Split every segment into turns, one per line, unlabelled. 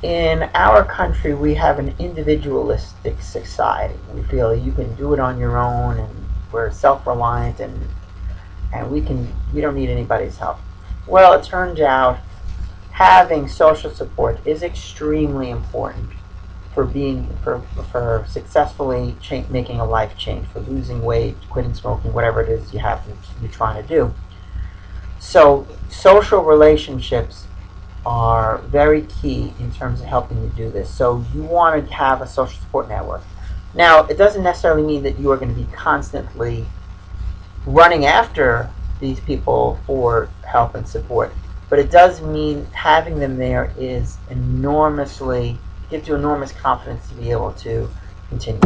In our country, we have an individualistic society. We feel you can do it on your own, and we're self-reliant, and we don't need anybody's help. Well, it turns out having social support is extremely important for successfully making a life change, for losing weight, quitting smoking, whatever it is you're trying to do. So social relationships are very key in terms of helping you do this. So you want to have a social support network. Now, it doesn't necessarily mean that you are going to be constantly running after these people for help and support, but it does mean having them there gives you enormous confidence to be able to continue.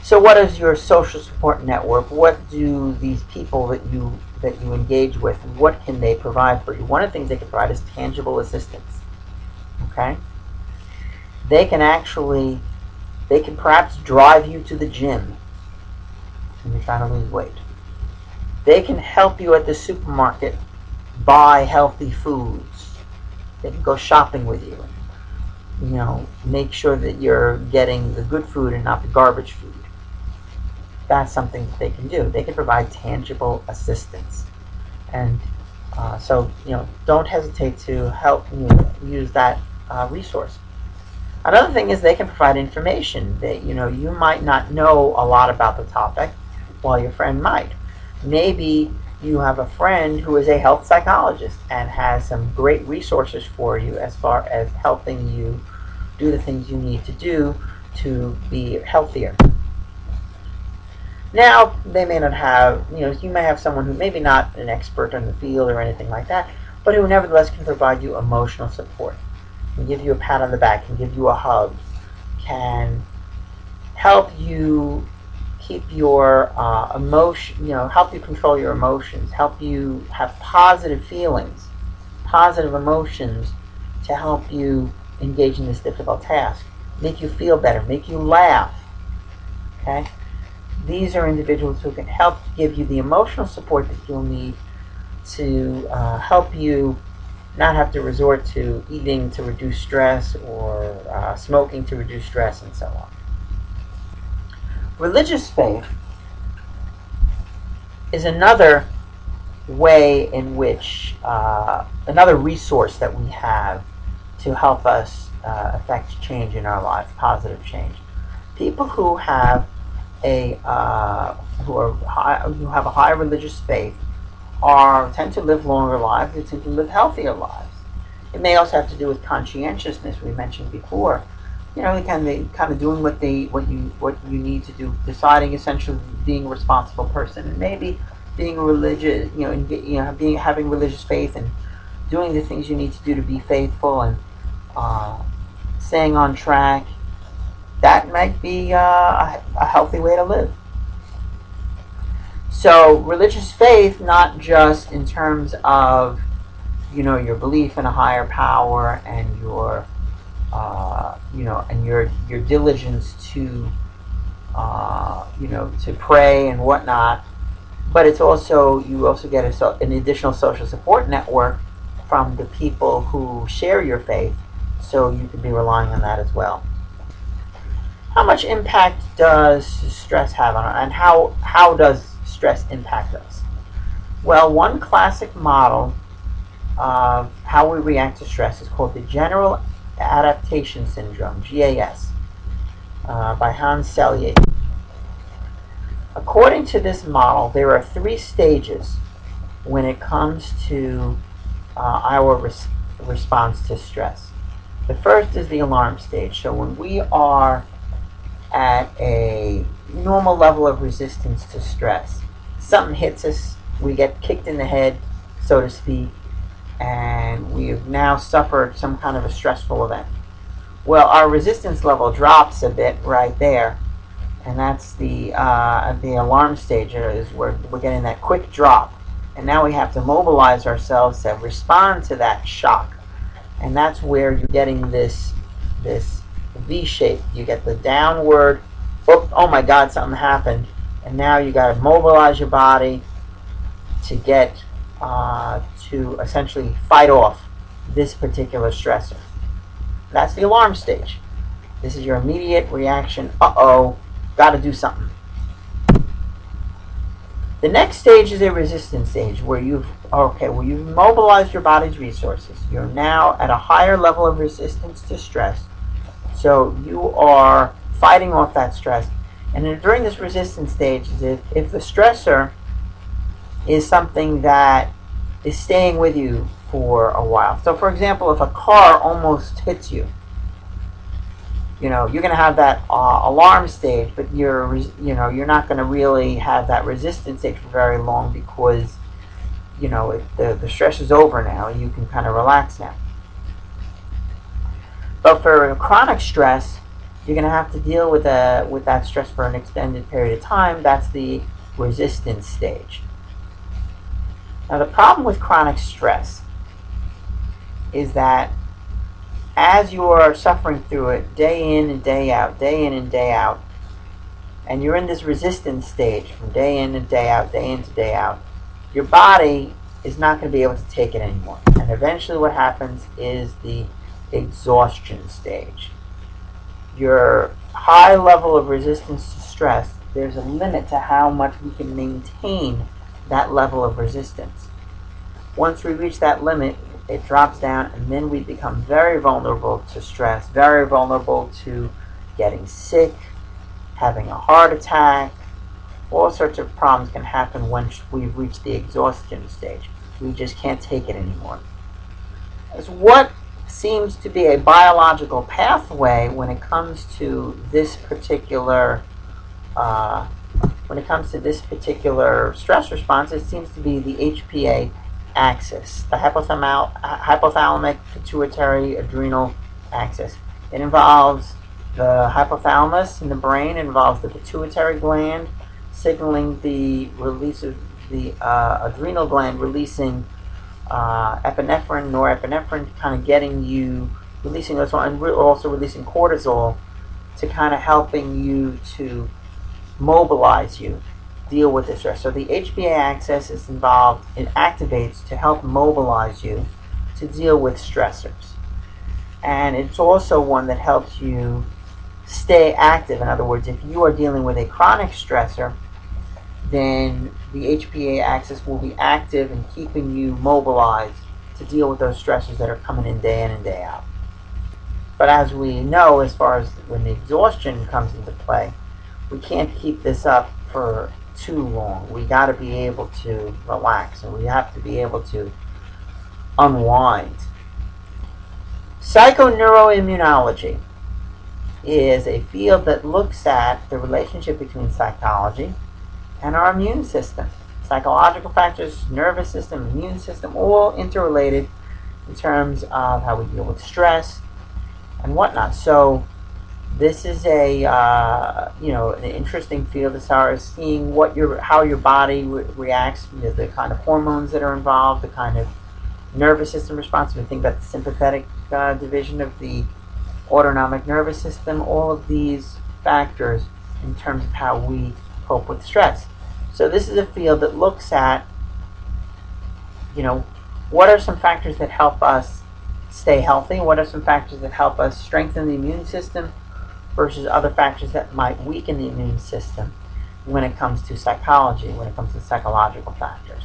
So what is your social support network? What do these people that you engage with, what can they provide for you? One of the things they can provide is tangible assistance. Okay? They can perhaps drive you to the gym when you're trying to lose weight. They can help you at the supermarket buy healthy foods. They can go shopping with you. Make sure that you're getting the good food and not the garbage food. That's something that they can do. They can provide tangible assistance, and so don't hesitate to help use that resource. Another thing is they can provide information. You might not know a lot about the topic, while your friend might. Maybe you have a friend who is a health psychologist and has some great resources for you as far as helping you do the things you need to do to be healthier. Now, they may not have, you may have someone who maybe not an expert in the field or anything like that, but who nevertheless can provide you emotional support, can give you a pat on the back, can give you a hug, can help you keep your help you control your emotions, help you have positive feelings, positive emotions to help you engage in this difficult task, make you feel better, make you laugh. Okay? These are individuals who can help give you the emotional support that you'll need to help you not have to resort to eating to reduce stress or smoking to reduce stress and so on. Religious faith is another way in which, another resource that we have to help us affect change in our lives, positive change. People who have who have a high religious faith tend to live longer lives. They tend to live healthier lives. It may also have to do with conscientiousness we mentioned before. They kind of doing what you need to do, deciding essentially being a responsible person, and maybe being religious, having religious faith and doing the things you need to do to be faithful and staying on track. That might be a healthy way to live. So religious faith, not just in terms of your belief in a higher power and your your diligence to to pray and whatnot, but it's also you also get an additional social support network from the people who share your faith, so you can be relying on that as well. How much impact does stress have on us, and how does stress impact us? Well, one classic model of how we react to stress is called the General Adaptation Syndrome, GAS, by Hans Selye. According to this model, there are 3 stages when it comes to our response to stress. The first is the alarm stage. So when we are at a normal level of resistance to stress, something hits us, we get kicked in the head, so to speak, and we have now suffered some kind of a stressful event. Well, our resistance level drops a bit right there, and that's the alarm stage is where we're getting that quick drop, and now we have to mobilize ourselves to respond to that shock, and that's where you're getting this V shape. You get the downward, oh my God, something happened, and now you got to mobilize your body to get to essentially fight off this particular stressor. That's the alarm stage. This is your immediate reaction. Uh-oh, got to do something. The next stage is a resistance stage where you've mobilized your body's resources. You're now at a higher level of resistance to stress. So you are fighting off that stress. And then during this resistance stage, if the stressor is something that is staying with you for a while. So for example, if a car almost hits you, you're going to have that alarm stage, but you're not going to really have that resistance stage for very long because, the stress is over now and you can kind of relax now. But for chronic stress, you're going to have to deal with that stress for an extended period of time. That's the resistance stage. Now the problem with chronic stress is that as you are suffering through it day in and day out, and you're in this resistance stage from day in and day in to day out, your body is not going to be able to take it anymore. And eventually what happens is the exhaustion stage. Your high level of resistance to stress, there's a limit to how much we can maintain that level of resistance. Once we reach that limit, it drops down, and then we become very vulnerable to stress, very vulnerable to getting sick, having a heart attack. All sorts of problems can happen once we've reached the exhaustion stage. We just can't take it anymore. As what seems to be a biological pathway when it comes to this particular stress response, it seems to be the HPA axis, the hypothalamic-pituitary-adrenal axis. It involves the hypothalamus in the brain, it involves the pituitary gland signaling the release of the adrenal gland releasing epinephrine, norepinephrine, kind of getting you releasing those, and we're also releasing cortisol to kind of helping you to mobilize you, deal with the stress. So the HPA axis is involved, it activates to help mobilize you to deal with stressors. And it's also one that helps you stay active. In other words, if you are dealing with a chronic stressor, then the HPA axis will be active in keeping you mobilized to deal with those stressors that are coming in and day out. But as we know, as far as when the exhaustion comes into play, we can't keep this up for too long. We got to be able to relax, and we have to be able to unwind. Psycho-neuro-immunology is a field that looks at the relationship between psychology and our immune system. Psychological factors, nervous system, immune system, all interrelated in terms of how we deal with stress and whatnot. So this is an interesting field as far as seeing how your body reacts, the kind of hormones that are involved, the kind of nervous system response. We think about the sympathetic division of the autonomic nervous system, all of these factors in terms of how we cope with stress. So this is a field that looks at, what are some factors that help us stay healthy? What are some factors that help us strengthen the immune system versus other factors that might weaken the immune system when it comes to psychology, when it comes to psychological factors?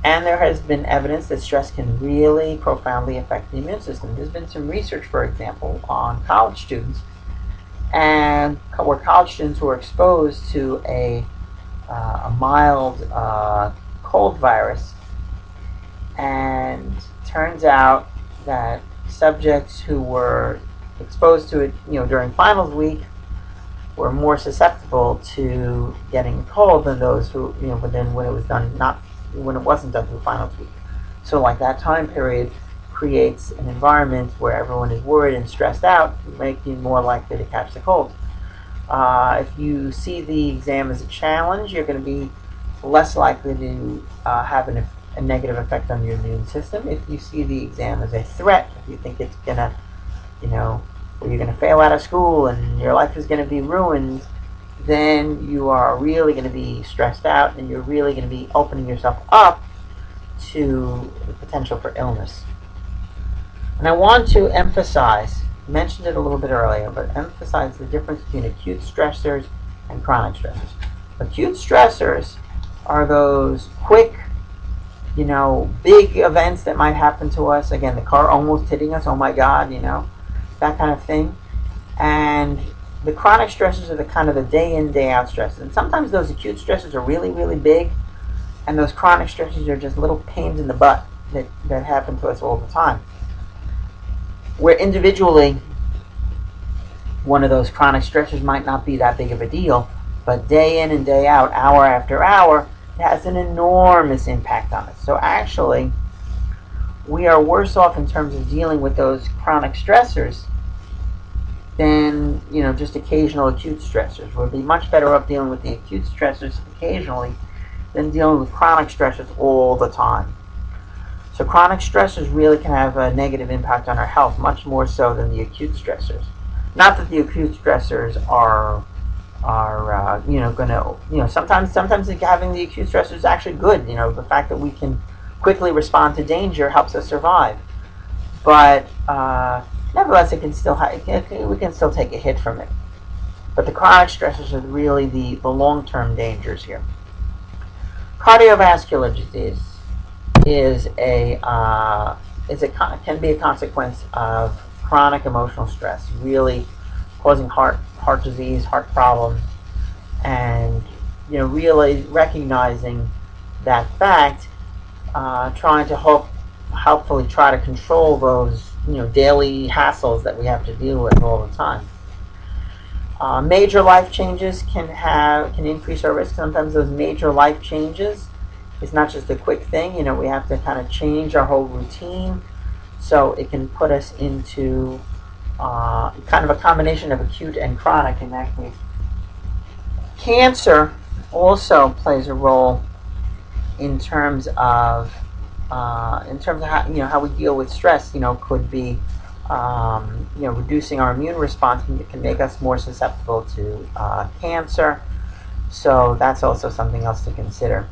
And there has been evidence that stress can really profoundly affect the immune system. There's been some research, for example, on college students, and where college students were exposed to a mild cold virus, and turns out that subjects who were exposed to it, during finals week, were more susceptible to getting a cold than those who, but then when it wasn't done through finals week. So like that time period creates an environment where everyone is worried and stressed out, making you more likely to catch the cold. If you see the exam as a challenge, you're going to be less likely to have a negative effect on your immune system. If you see the exam as a threat, if you think it's going to, or you're going to fail out of school and your life is going to be ruined, then you are really going to be stressed out, and you're really going to be opening yourself up to the potential for illness. And I want to emphasize, mentioned it a little bit earlier, but emphasize the difference between acute stressors and chronic stressors. Acute stressors are those quick, big events that might happen to us. Again, the car almost hitting us, oh my God, that kind of thing. And the chronic stressors are the kind of the day in, day out stresses. And sometimes those acute stressors are really, really big, and those chronic stressors are just little pains in the butt that happen to us all the time. Where individually, one of those chronic stressors might not be that big of a deal, but day in and day out, hour after hour, it has an enormous impact on us. So actually, we are worse off in terms of dealing with those chronic stressors than just occasional acute stressors. We'll be much better off dealing with the acute stressors occasionally than dealing with chronic stressors all the time. So chronic stressors really can have a negative impact on our health, much more so than the acute stressors. Not that the acute stressors are sometimes having the acute stressors is actually good. The fact that we can quickly respond to danger helps us survive. But nevertheless, we can still take a hit from it. But the chronic stressors are really the long-term dangers here. Cardiovascular disease can be a consequence of chronic emotional stress, really causing heart disease, heart problems, and really recognizing that fact, trying to helpfully try to control those daily hassles that we have to deal with all the time. Major life changes can increase our risk. Sometimes those major life changes, it's not just a quick thing. We have to kind of change our whole routine, so it can put us into kind of a combination of acute and chronic in that case. Cancer also plays a role in terms of how we deal with stress. Could be reducing our immune response can make us more susceptible to cancer. So that's also something else to consider.